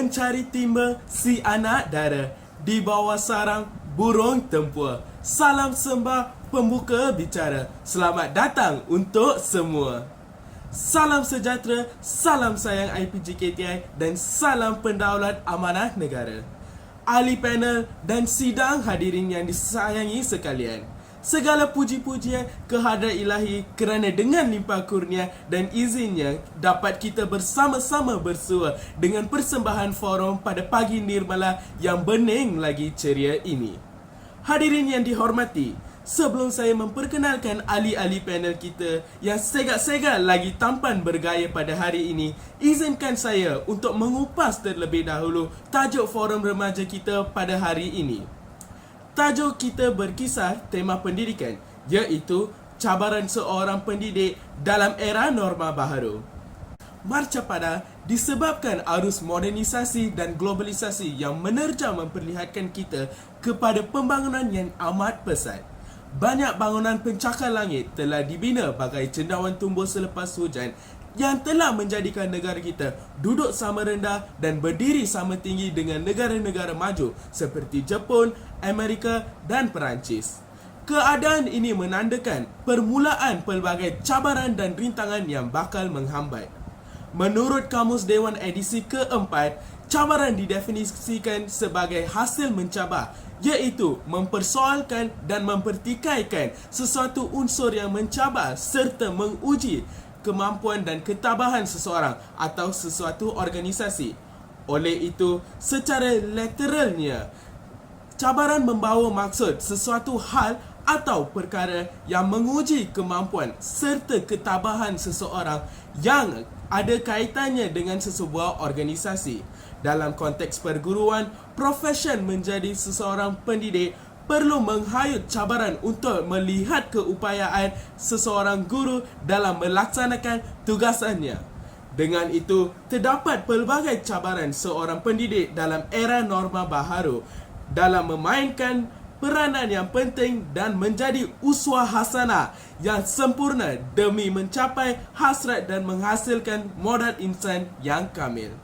mencari timba si anak dara di bawah sarang burung tempur. Salam sembah pembuka bicara. Selamat datang untuk semua. Salam sejahtera, salam sayang IPGKTI dan salam pendaulat amanah negara. Ahli panel dan sidang hadirin yang disayangi sekalian. Segala puji-pujian kehadrat ilahi kerana dengan limpah kurnia dan izinnya dapat kita bersama-sama bersua dengan persembahan forum pada pagi nirmala yang bening lagi ceria ini. Hadirin yang dihormati, sebelum saya memperkenalkan ahli-ahli panel kita yang segak-segak lagi tampan bergaya pada hari ini, izinkan saya untuk mengupas terlebih dahulu tajuk forum remaja kita pada hari ini. Tajuk kita berkisar tema pendidikan, iaitu cabaran seorang pendidik dalam era norma baharu. Marcapada disebabkan arus modernisasi dan globalisasi yang menerjang memperlihatkan kita kepada pembangunan yang amat pesat. Banyak bangunan pencakar langit telah dibina bagai cendawan tumbuh selepas hujan yang telah menjadikan negara kita duduk sama rendah dan berdiri sama tinggi dengan negara-negara maju seperti Jepun, Amerika dan Perancis. Keadaan ini menandakan permulaan pelbagai cabaran dan rintangan yang bakal menghambat. Menurut Kamus Dewan edisi keempat, cabaran didefinisikan sebagai hasil mencabar, iaitu mempersoalkan dan mempertikaikan sesuatu unsur yang mencabar serta menguji kemampuan dan ketabahan seseorang atau sesuatu organisasi. Oleh itu, secara literalnya, cabaran membawa maksud sesuatu hal atau perkara yang menguji kemampuan serta ketabahan seseorang yang ada kaitannya dengan sesebuah organisasi. Dalam konteks perguruan, profesion menjadi seseorang pendidik perlu menghayut cabaran untuk melihat keupayaan seseorang guru dalam melaksanakan tugasannya. Dengan itu, terdapat pelbagai cabaran seorang pendidik dalam era norma baharu dalam memainkan peranan yang penting dan menjadi uswah hasanah yang sempurna demi mencapai hasrat dan menghasilkan modal insan yang kamil.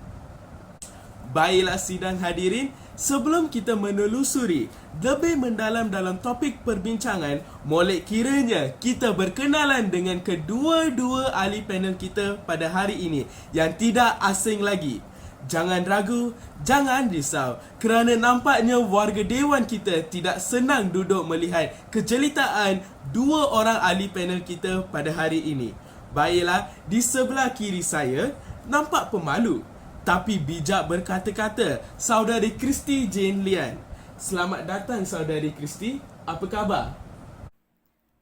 Baiklah sidang hadirin, sebelum kita menelusuri lebih mendalam dalam topik perbincangan, molek kiranya kita berkenalan dengan kedua-dua ahli panel kita pada hari ini yang tidak asing lagi. Jangan ragu, jangan risau kerana nampaknya warga dewan kita tidak senang duduk melihat kejelitaan dua orang ahli panel kita pada hari ini. Baiklah, di sebelah kiri saya nampak pemalu tapi bijak berkata-kata, Saudari Kristi Jane Lian. Selamat datang Saudari Kristi, apa khabar?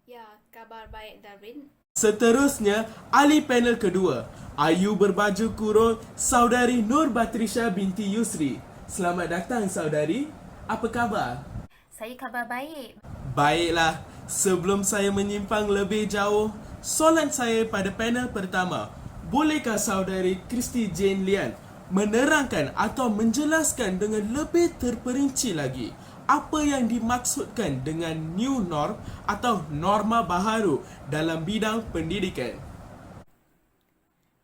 Ya, kabar baik Darwin. Seterusnya, ahli panel kedua, ayu berbaju kurung, Saudari Nur Batrisha binti Yusri. Selamat datang Saudari, apa khabar? Saya khabar baik. Baiklah, sebelum saya menyimpang lebih jauh, soalan saya pada panel pertama, bolehkah Saudari Kristi Jane Lian menerangkan atau menjelaskan dengan lebih terperinci lagi apa yang dimaksudkan dengan new norm atau norma baharu dalam bidang pendidikan?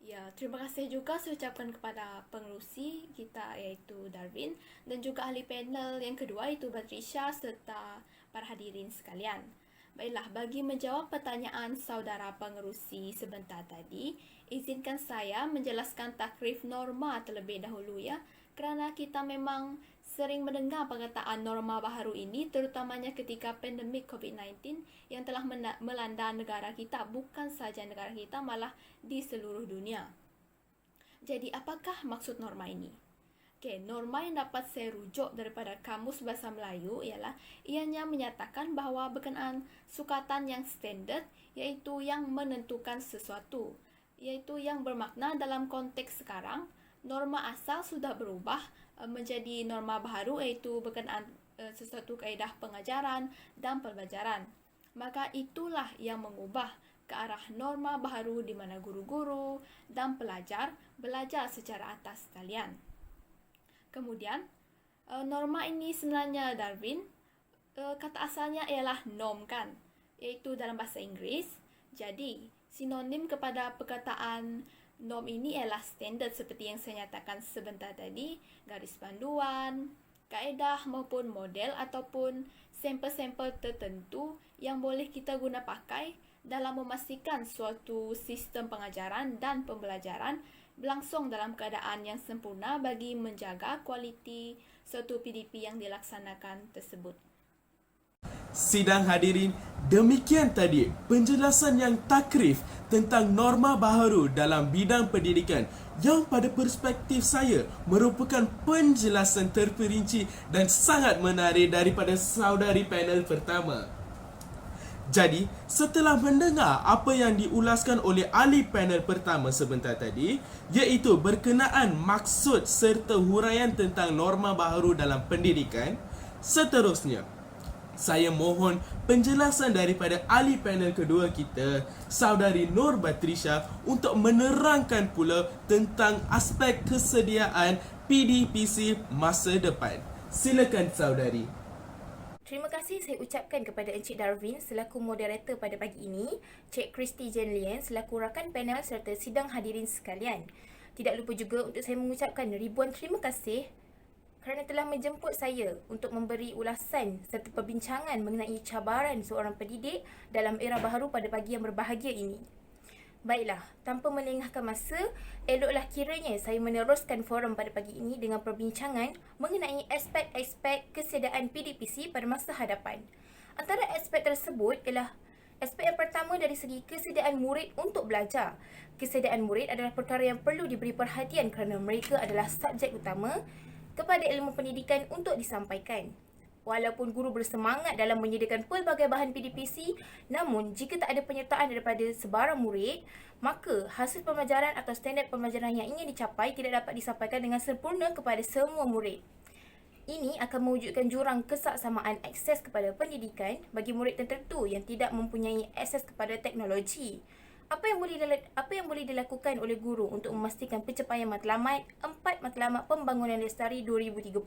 Ya, terima kasih juga saya ucapkan kepada pengerusi kita iaitu Darwin dan juga ahli panel yang kedua iaitu Batrisha serta para hadirin sekalian. Baiklah, bagi menjawab pertanyaan saudara pengerusi sebentar tadi, izinkan saya menjelaskan takrif norma terlebih dahulu ya, kerana kita memang sering mendengar perkataan norma baharu ini terutamanya ketika pandemik COVID-19 yang telah melanda negara kita, bukan sahaja negara kita, malah di seluruh dunia. Jadi, apakah maksud norma ini? Okey, norma yang dapat saya rujuk daripada Kamus Bahasa Melayu ialah ianya menyatakan bahawa berkenaan sukatan yang standard iaitu yang menentukan sesuatu, iaitu yang bermakna dalam konteks sekarang norma asal sudah berubah menjadi norma baharu iaitu berkenaan sesuatu kaedah pengajaran dan pembelajaran. Maka itulah yang mengubah ke arah norma baharu di mana guru-guru dan pelajar belajar secara atas talian. Kemudian, norma ini sebenarnya Darwin, kata asalnya ialah norm kan, iaitu dalam bahasa Inggeris. Jadi, sinonim kepada perkataan Norm ini ialah standard seperti yang saya nyatakan sebentar tadi, garis panduan, kaedah maupun model ataupun sampel-sampel tertentu yang boleh kita guna pakai dalam memastikan suatu sistem pengajaran dan pembelajaran berlangsung dalam keadaan yang sempurna bagi menjaga kualiti suatu PDP yang dilaksanakan tersebut. Sidang hadirin, demikian tadi penjelasan yang takrif tentang norma baharu dalam bidang pendidikan yang pada perspektif saya merupakan penjelasan terperinci dan sangat menarik daripada saudari panel pertama. Jadi, setelah mendengar apa yang diulaskan oleh ahli panel pertama sebentar tadi, iaitu berkenaan maksud serta huraian tentang norma baharu dalam pendidikan, seterusnya saya mohon penjelasan daripada ahli panel kedua kita, saudari Nur Batrisha, untuk menerangkan pula tentang aspek kesediaan PDPC masa depan. Silakan saudari. Terima kasih saya ucapkan kepada Encik Darwin selaku moderator pada pagi ini, Cik Christy Jen Lian selaku rakan panel serta sidang hadirin sekalian. Tidak lupa juga untuk saya mengucapkan ribuan terima kasih kerana telah menjemput saya untuk memberi ulasan serta perbincangan mengenai cabaran seorang pendidik dalam era baharu pada pagi yang berbahagia ini. Baiklah, tanpa melengahkan masa, eloklah kiranya saya meneruskan forum pada pagi ini dengan perbincangan mengenai aspek-aspek kesediaan PDPC pada masa hadapan. Antara aspek tersebut ialah aspek yang pertama dari segi kesediaan murid untuk belajar. Kesediaan murid adalah perkara yang perlu diberi perhatian kerana mereka adalah subjek utama kepada ilmu pendidikan untuk disampaikan. Walaupun guru bersemangat dalam menyediakan pelbagai bahan PDPC, namun jika tak ada penyertaan daripada sebarang murid, maka hasil pembelajaran atau standard pembelajaran yang ingin dicapai tidak dapat disampaikan dengan sempurna kepada semua murid. Ini akan mewujudkan jurang kesaksamaan akses kepada pendidikan bagi murid tertentu yang tidak mempunyai akses kepada teknologi. Apa yang boleh dilakukan oleh guru untuk memastikan pencapaian matlamat 4 Matlamat Pembangunan Lestari 2030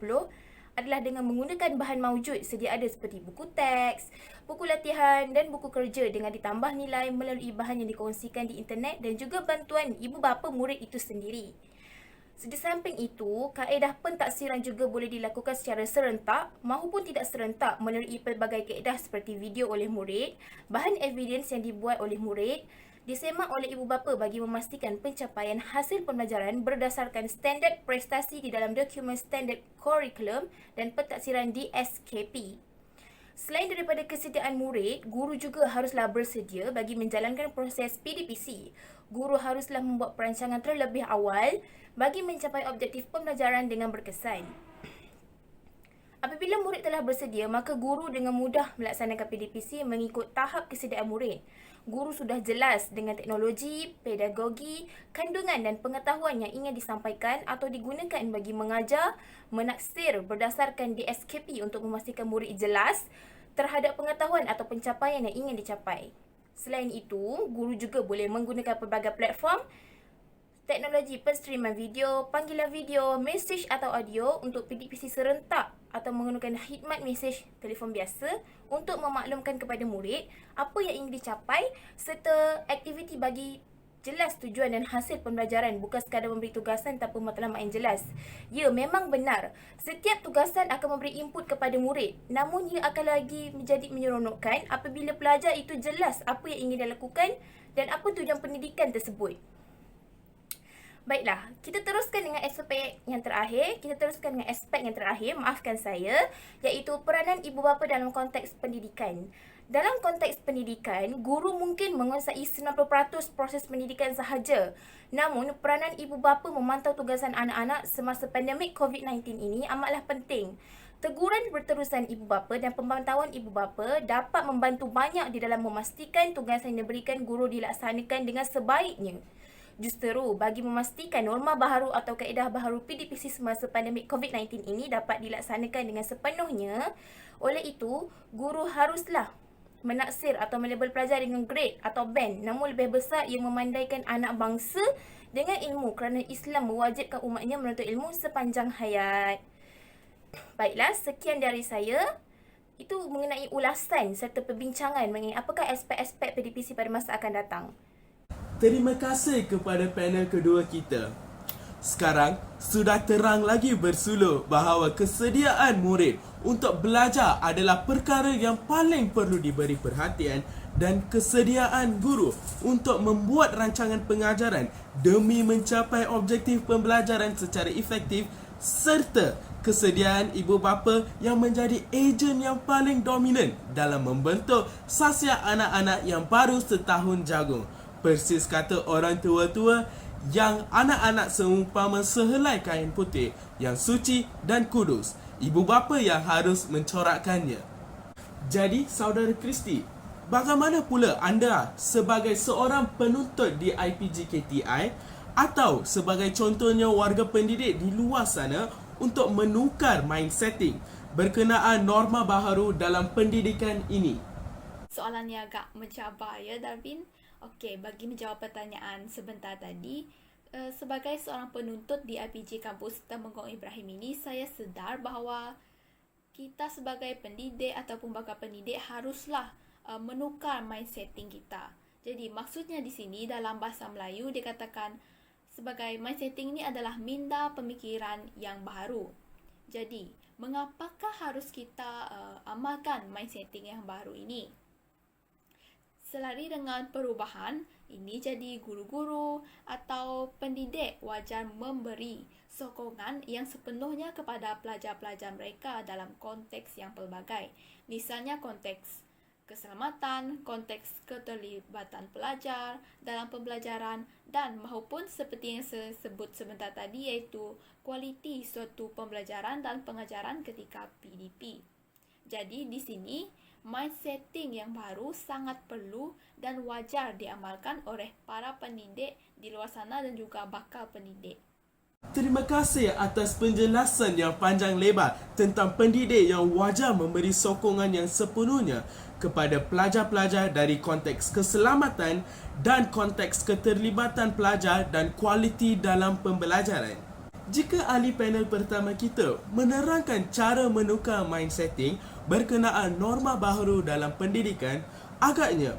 adalah dengan menggunakan bahan maujud sedia ada seperti buku teks, buku latihan dan buku kerja dengan ditambah nilai melalui bahan yang dikongsikan di internet dan juga bantuan ibu bapa murid itu sendiri. Di samping itu, kaedah pentaksiran juga boleh dilakukan secara serentak maupun tidak serentak melalui pelbagai kaedah seperti video oleh murid, bahan evidence yang dibuat oleh murid, disemak oleh ibu bapa bagi memastikan pencapaian hasil pembelajaran berdasarkan standard prestasi di dalam dokumen standard kurikulum dan pentaksiran DSKP. Selain daripada kesediaan murid, guru juga haruslah bersedia bagi menjalankan proses PDPC. Guru haruslah membuat perancangan terlebih awal bagi mencapai objektif pembelajaran dengan berkesan. Apabila murid telah bersedia, maka guru dengan mudah melaksanakan PDPC mengikut tahap kesediaan murid. Guru sudah jelas dengan teknologi, pedagogi, kandungan dan pengetahuan yang ingin disampaikan atau digunakan bagi mengajar, menaksir berdasarkan DSKP untuk memastikan murid jelas terhadap pengetahuan atau pencapaian yang ingin dicapai. Selain itu, guru juga boleh menggunakan pelbagai platform teknologi penstreaman video, panggilan video, mesej atau audio untuk PDPC serentak atau menggunakan khidmat mesej telefon biasa untuk memaklumkan kepada murid apa yang ingin dicapai serta aktiviti bagi jelas tujuan dan hasil pembelajaran, bukan sekadar memberi tugasan tanpa matlamat yang jelas. Ya, memang benar, setiap tugasan akan memberi input kepada murid, namun ia akan lagi menjadi menyeronokkan apabila pelajar itu jelas apa yang ingin dilakukan dan apa tujuan pendidikan tersebut. Baiklah, kita teruskan dengan aspek yang terakhir. Maafkan saya, iaitu peranan ibu bapa dalam konteks pendidikan. Dalam konteks pendidikan, guru mungkin menguasai 90% proses pendidikan sahaja. Namun, peranan ibu bapa memantau tugasan anak-anak semasa pandemik COVID-19 ini amatlah penting. Teguran berterusan ibu bapa dan pemantauan ibu bapa dapat membantu banyak di dalam memastikan tugasan yang diberikan guru dilaksanakan dengan sebaiknya. Justeru, bagi memastikan norma baharu atau kaedah baharu PDPC semasa pandemik COVID-19 ini dapat dilaksanakan dengan sepenuhnya, oleh itu, guru haruslah menaksir atau melabel pelajar dengan grade atau band. Namun lebih besar, ia memandaikan anak bangsa dengan ilmu kerana Islam mewajibkan umatnya menuntut ilmu sepanjang hayat. Baiklah, sekian dari saya. Itu mengenai ulasan serta perbincangan mengenai apakah aspek-aspek PDPC pada masa akan datang. Terima kasih kepada panel kedua kita. Sekarang, sudah terang lagi bersuluh bahawa kesediaan murid untuk belajar adalah perkara yang paling perlu diberi perhatian dan kesediaan guru untuk membuat rancangan pengajaran demi mencapai objektif pembelajaran secara efektif serta kesediaan ibu bapa yang menjadi ejen yang paling dominan dalam membentuk sasiak anak-anak yang baru setahun jagung. Persis kata orang tua-tua yang anak-anak seumpama sehelai kain putih yang suci dan kudus. Ibu bapa yang harus mencorakkannya. Jadi, saudara Kristi, bagaimana pula anda sebagai seorang penuntut di IPG KTI atau sebagai contohnya warga pendidik di luar sana untuk menukar mindsetting berkenaan norma baharu dalam pendidikan ini? Soalannya agak mencabar ya, Darwin. Okey, bagi menjawab pertanyaan sebentar tadi, sebagai seorang penuntut di IPG Kampus Temenggong Ibrahim ini, saya sedar bahawa kita sebagai pendidik ataupun bakal pendidik haruslah menukar mindsetting kita. Jadi maksudnya di sini dalam bahasa Melayu dikatakan sebagai mindsetting ini adalah minda pemikiran yang baru. Jadi, mengapakah harus kita amalkan mindsetting yang baru ini? Selari dengan perubahan ini, jadi guru-guru atau pendidik wajar memberi sokongan yang sepenuhnya kepada pelajar-pelajar mereka dalam konteks yang pelbagai. Misalnya konteks keselamatan, konteks keterlibatan pelajar dalam pembelajaran dan maupun seperti yang saya sebut sebentar tadi iaitu kualiti suatu pembelajaran dan pengajaran ketika PDP. Jadi di sini mindsetting yang baru sangat perlu dan wajar diamalkan oleh para pendidik di luar sana dan juga bakal pendidik. Terima kasih atas penjelasan yang panjang lebar tentang pendidik yang wajar memberi sokongan yang sepenuhnya kepada pelajar-pelajar dari konteks keselamatan dan konteks keterlibatan pelajar dan kualiti dalam pembelajaran. Jika ahli panel pertama kita menerangkan cara menukar mindsetting berkenaan norma baharu dalam pendidikan, agaknya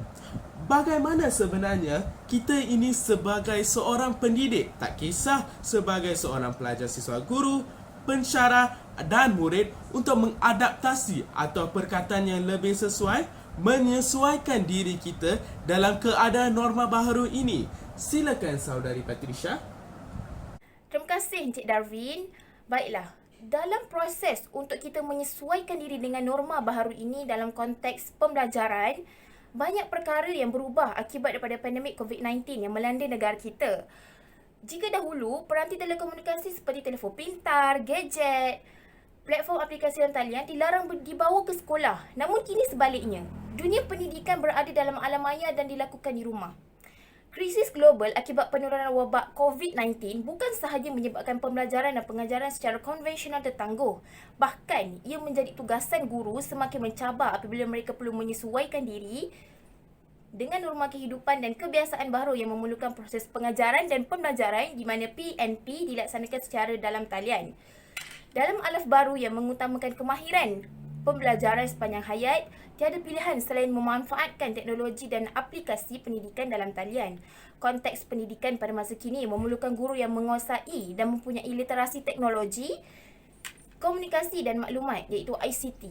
bagaimana sebenarnya kita ini sebagai seorang pendidik, tak kisah sebagai seorang pelajar, siswa, guru, pensyarah dan murid untuk mengadaptasi atau perkataan yang lebih sesuai, menyesuaikan diri kita dalam keadaan norma baharu ini. Silakan saudari Patricia. Terima kasih Encik Darwin. Baiklah, dalam proses untuk kita menyesuaikan diri dengan norma baharu ini dalam konteks pembelajaran, banyak perkara yang berubah akibat daripada pandemik COVID-19 yang melanda negara kita. Jika dahulu, peranti telekomunikasi seperti telefon pintar, gadget, platform aplikasi dan talian dilarang dibawa ke sekolah. Namun kini sebaliknya, dunia pendidikan berada dalam alam maya dan dilakukan di rumah. Krisis global akibat penularan wabak COVID-19 bukan sahaja menyebabkan pembelajaran dan pengajaran secara konvensional tertangguh. Bahkan, ia menjadi tugasan guru semakin mencabar apabila mereka perlu menyesuaikan diri dengan norma kehidupan dan kebiasaan baru yang memerlukan proses pengajaran dan pembelajaran di mana PNP dilaksanakan secara dalam talian. Dalam alaf baru yang mengutamakan kemahiran pembelajaran sepanjang hayat, tiada pilihan selain memanfaatkan teknologi dan aplikasi pendidikan dalam talian. Konteks pendidikan pada masa kini memerlukan guru yang menguasai dan mempunyai literasi teknologi, komunikasi dan maklumat iaitu ICT.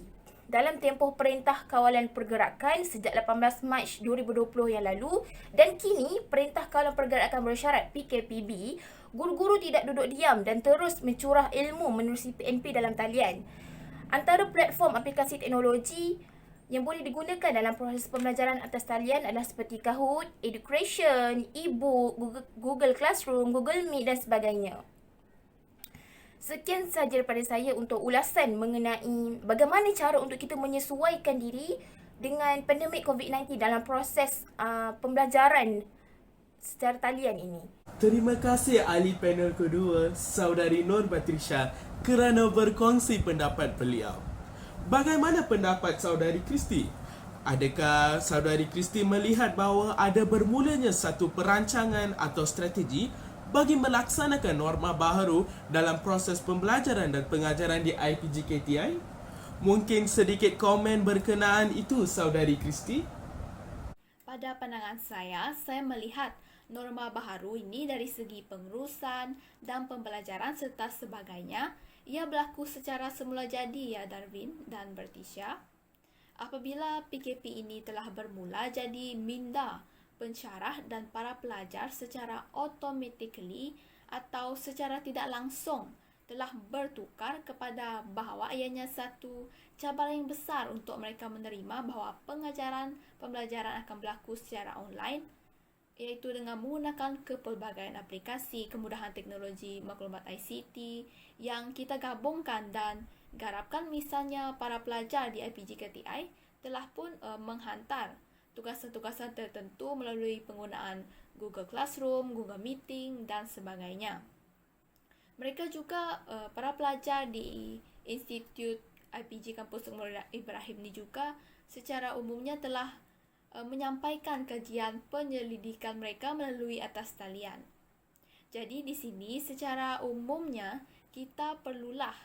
Dalam tempoh Perintah Kawalan Pergerakan sejak 18 Mac 2020 yang lalu dan kini Perintah Kawalan Pergerakan Bersyarat PKPB, guru-guru tidak duduk diam dan terus mencurah ilmu menerusi PNP dalam talian. Antara platform aplikasi teknologi yang boleh digunakan dalam proses pembelajaran atas talian adalah seperti Kahoot, Education, e-book, Google Classroom, Google Meet dan sebagainya. Sekian sahaja daripada saya untuk ulasan mengenai bagaimana cara untuk kita menyesuaikan diri dengan pandemik COVID-19 dalam proses pembelajaran secara talian ini. Terima kasih ahli panel kedua, saudari Nur Patricia, kerana berkongsi pendapat beliau. Bagaimana pendapat saudari Kristi? Adakah saudari Kristi melihat bahawa ada bermulanya satu perancangan atau strategi bagi melaksanakan norma baharu dalam proses pembelajaran dan pengajaran di IPG KTI? Mungkin sedikit komen berkenaan itu, saudari Kristi? Pada pandangan saya melihat Norma baharu ini dari segi pengurusan dan pembelajaran serta sebagainya, ia berlaku secara semula jadi ya Darwin dan Bertisha. Apabila PKP ini telah bermula jadi minda, pensyarah dan para pelajar secara automatically atau secara tidak langsung telah bertukar kepada bahawa ianya satu cabaran yang besar untuk mereka menerima bahawa pembelajaran akan berlaku secara online, iaitu dengan menggunakan kepelbagaian aplikasi, kemudahan teknologi maklumat ICT yang kita gabungkan dan garapkan. Misalnya para pelajar di IPG KTI telah pun menghantar tugasan-tugasan tertentu melalui penggunaan Google Classroom, Google Meeting dan sebagainya. Mereka juga, para pelajar di Institut IPG Kampus Tengku Ibrahim ni juga secara umumnya telah menyampaikan kajian penyelidikan mereka melalui atas talian. Jadi di sini secara umumnya kita perlulah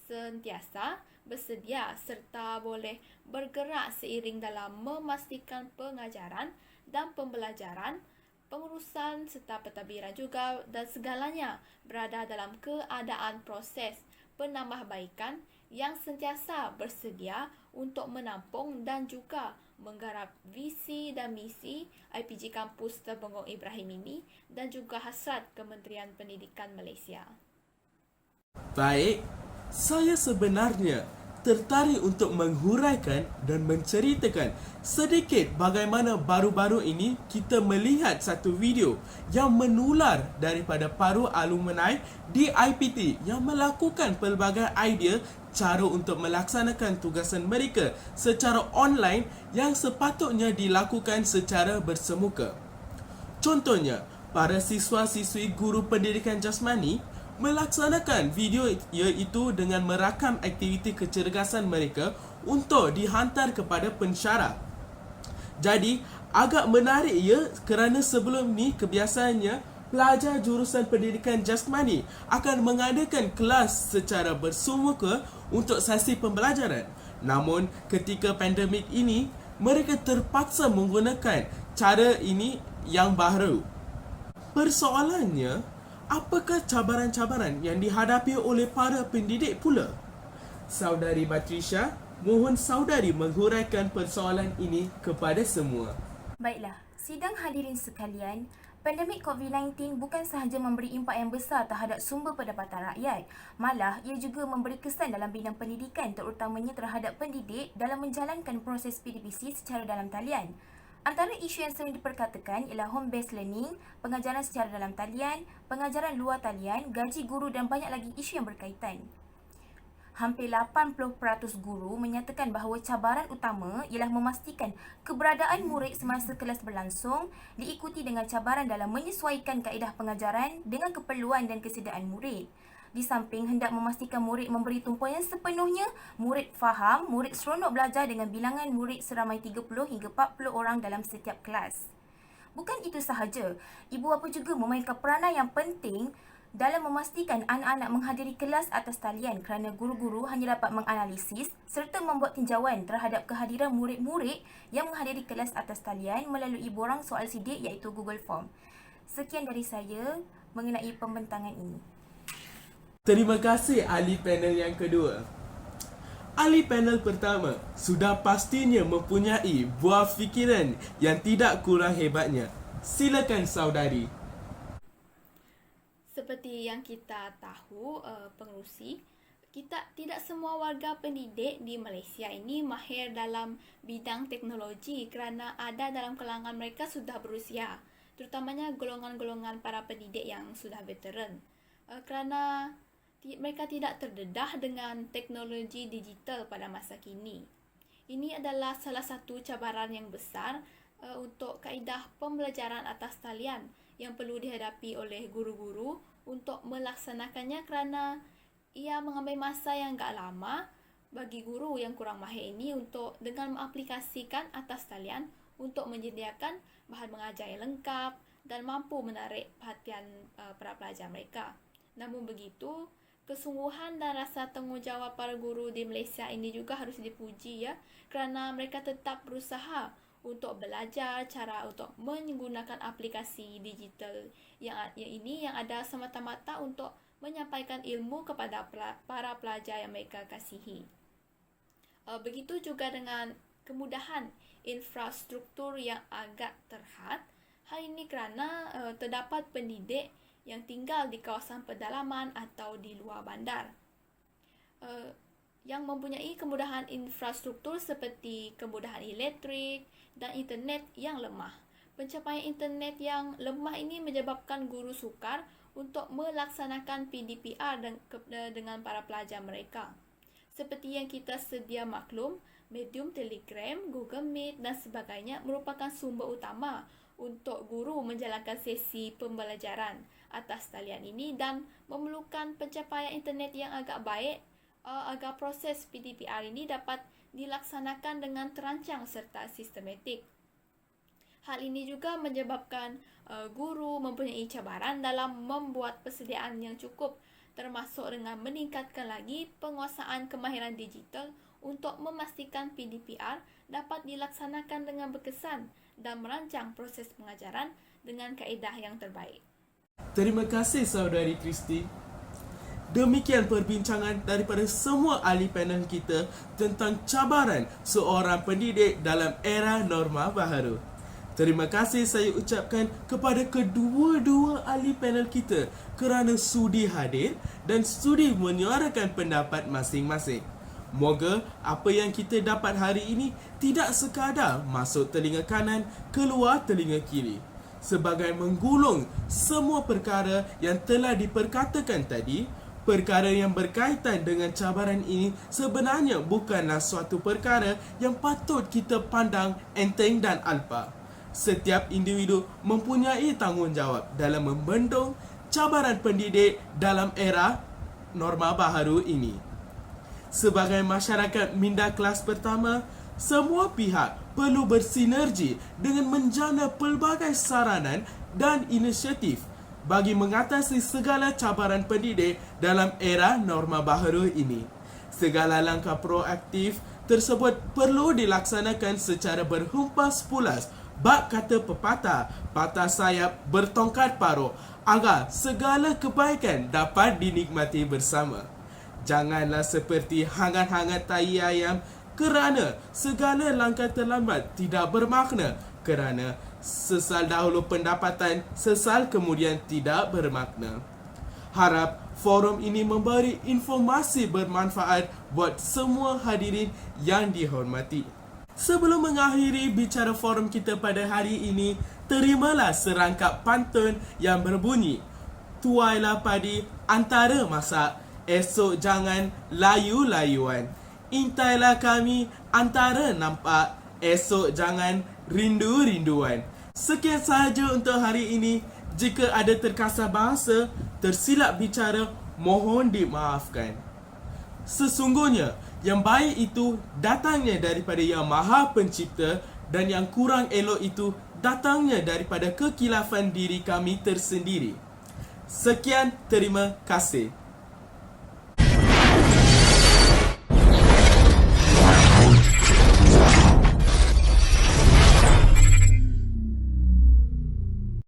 sentiasa bersedia serta boleh bergerak seiring dalam memastikan pengajaran dan pembelajaran, pengurusan serta pentadbiran juga dan segalanya berada dalam keadaan proses penambahbaikan yang sentiasa bersedia untuk menampung dan juga menggarap visi dan misi IPG Kampus Terbengong Ibrahim ini dan juga hasrat Kementerian Pendidikan Malaysia. Baik, saya sebenarnya tertarik untuk menghuraikan dan menceritakan sedikit bagaimana baru-baru ini kita melihat satu video yang menular daripada para alumni di IPT yang melakukan pelbagai idea cara untuk melaksanakan tugasan mereka secara online yang sepatutnya dilakukan secara bersemuka. Contohnya, para siswa-siswi guru pendidikan jasmani melaksanakan video iaitu dengan merakam aktiviti kecergasan mereka untuk dihantar kepada pensyarah. Jadi, agak menarik ya kerana sebelum ni kebiasaannya pelajar jurusan pendidikan jasmani akan mengadakan kelas secara bersemuka untuk sesi pembelajaran. Namun, ketika pandemik ini, mereka terpaksa menggunakan cara ini yang baru. Persoalannya, apakah cabaran-cabaran yang dihadapi oleh para pendidik pula? Saudari Batrisha, mohon saudari menghuraikan persoalan ini kepada semua. Baiklah, sidang hadirin sekalian, pandemik COVID-19 bukan sahaja memberi impak yang besar terhadap sumber pendapatan rakyat, malah ia juga memberi kesan dalam bidang pendidikan terutamanya terhadap pendidik dalam menjalankan proses PDPC secara dalam talian. Antara isu yang sering diperkatakan ialah home-based learning, pengajaran secara dalam talian, pengajaran luar talian, gaji guru dan banyak lagi isu yang berkaitan. Hampir 80% guru menyatakan bahawa cabaran utama ialah memastikan keberadaan murid semasa kelas berlangsung diikuti dengan cabaran dalam menyesuaikan kaedah pengajaran dengan keperluan dan kesediaan murid. Di samping hendak memastikan murid memberi tumpuan yang sepenuhnya, murid faham, murid seronok belajar dengan bilangan murid seramai 30 hingga 40 orang dalam setiap kelas. Bukan itu sahaja, ibu bapa juga memainkan peranan yang penting dalam memastikan anak-anak menghadiri kelas atas talian kerana guru-guru hanya dapat menganalisis serta membuat tinjauan terhadap kehadiran murid-murid yang menghadiri kelas atas talian melalui borang soal sidik iaitu Google Form. Sekian dari saya mengenai pembentangan ini. Terima kasih ahli panel yang kedua. Ahli panel pertama sudah pastinya mempunyai buah fikiran yang tidak kurang hebatnya. Silakan saudari. Seperti yang kita tahu, pengerusi, tidak semua warga pendidik di Malaysia ini mahir dalam bidang teknologi kerana ada dalam kalangan mereka sudah berusia, terutamanya golongan-golongan para pendidik yang sudah veteran. Kerana mereka tidak terdedah dengan teknologi digital pada masa kini. Ini adalah salah satu cabaran yang besar untuk kaedah pembelajaran atas talian yang perlu dihadapi oleh guru-guru untuk melaksanakannya kerana ia mengambil masa yang agak lama bagi guru yang kurang mahir ini untuk dengan mengaplikasikan atas talian untuk menyediakan bahan mengajar yang lengkap dan mampu menarik perhatian para pelajar mereka. Namun begitu, kesungguhan dan rasa tanggungjawab para guru di Malaysia ini juga harus dipuji ya, kerana mereka tetap berusaha untuk belajar cara untuk menggunakan aplikasi digital yang ada semata-mata untuk menyampaikan ilmu kepada para pelajar yang mereka kasihi. Begitu juga dengan kemudahan infrastruktur yang agak terhad. Hal ini kerana terdapat pendidik yang tinggal di kawasan pedalaman atau di luar bandar yang mempunyai kemudahan infrastruktur seperti kemudahan elektrik dan internet yang lemah. Pencapaian internet yang lemah ini menyebabkan guru sukar untuk melaksanakan PDPR dengan para pelajar mereka. Seperti yang kita sedia maklum, medium Telegram, Google Meet dan sebagainya merupakan sumber utama untuk guru menjalankan sesi pembelajaran atas talian ini dan memerlukan pencapaian internet yang agak baik agar proses PDPR ini dapat dilaksanakan dengan terancang serta sistematik. Hal ini juga menyebabkan guru mempunyai cabaran dalam membuat persediaan yang cukup, termasuk dengan meningkatkan lagi penguasaan kemahiran digital untuk memastikan PDPR dapat dilaksanakan dengan berkesan dan merancang proses pengajaran dengan kaedah yang terbaik. Terima kasih saudari Kristi. Demikian perbincangan daripada semua ahli panel kita tentang cabaran seorang pendidik dalam era norma baharu. Terima kasih saya ucapkan kepada kedua-dua ahli panel kita kerana sudi hadir dan sudi menyuarakan pendapat masing-masing. Moga apa yang kita dapat hari ini tidak sekadar masuk telinga kanan, keluar telinga kiri. Sebagai menggulung semua perkara yang telah diperkatakan tadi, perkara yang berkaitan dengan cabaran ini sebenarnya bukanlah suatu perkara yang patut kita pandang enteng dan alpa. Setiap individu mempunyai tanggungjawab dalam membendung cabaran pendidik dalam era norma baharu ini. Sebagai masyarakat minda kelas pertama, semua pihak perlu bersinergi dengan menjana pelbagai saranan dan inisiatif bagi mengatasi segala cabaran pendidik dalam era norma baharu ini. Segala langkah proaktif tersebut perlu dilaksanakan secara berhumpas pulas, bak kata pepatah, patah sayap bertongkat paruh, agar segala kebaikan dapat dinikmati bersama. Janganlah seperti hangat-hangat tai ayam, kerana segala langkah terlambat tidak bermakna, kerana sesal dahulu pendapatan, sesal kemudian tidak bermakna. Harap forum ini memberi informasi bermanfaat buat semua hadirin yang dihormati. Sebelum mengakhiri bicara forum kita pada hari ini, terimalah serangkap pantun yang berbunyi: tuailah padi antara masak, esok jangan layu-layuan. Intailah kami antara nampak, esok jangan rindu-rinduan. Sekian sahaja untuk hari ini. Jika ada terkasar bahasa, tersilap bicara, mohon dimaafkan. Sesungguhnya, yang baik itu datangnya daripada Yang Maha Pencipta dan yang kurang elok itu datangnya daripada kekilafan diri kami tersendiri. Sekian, terima kasih.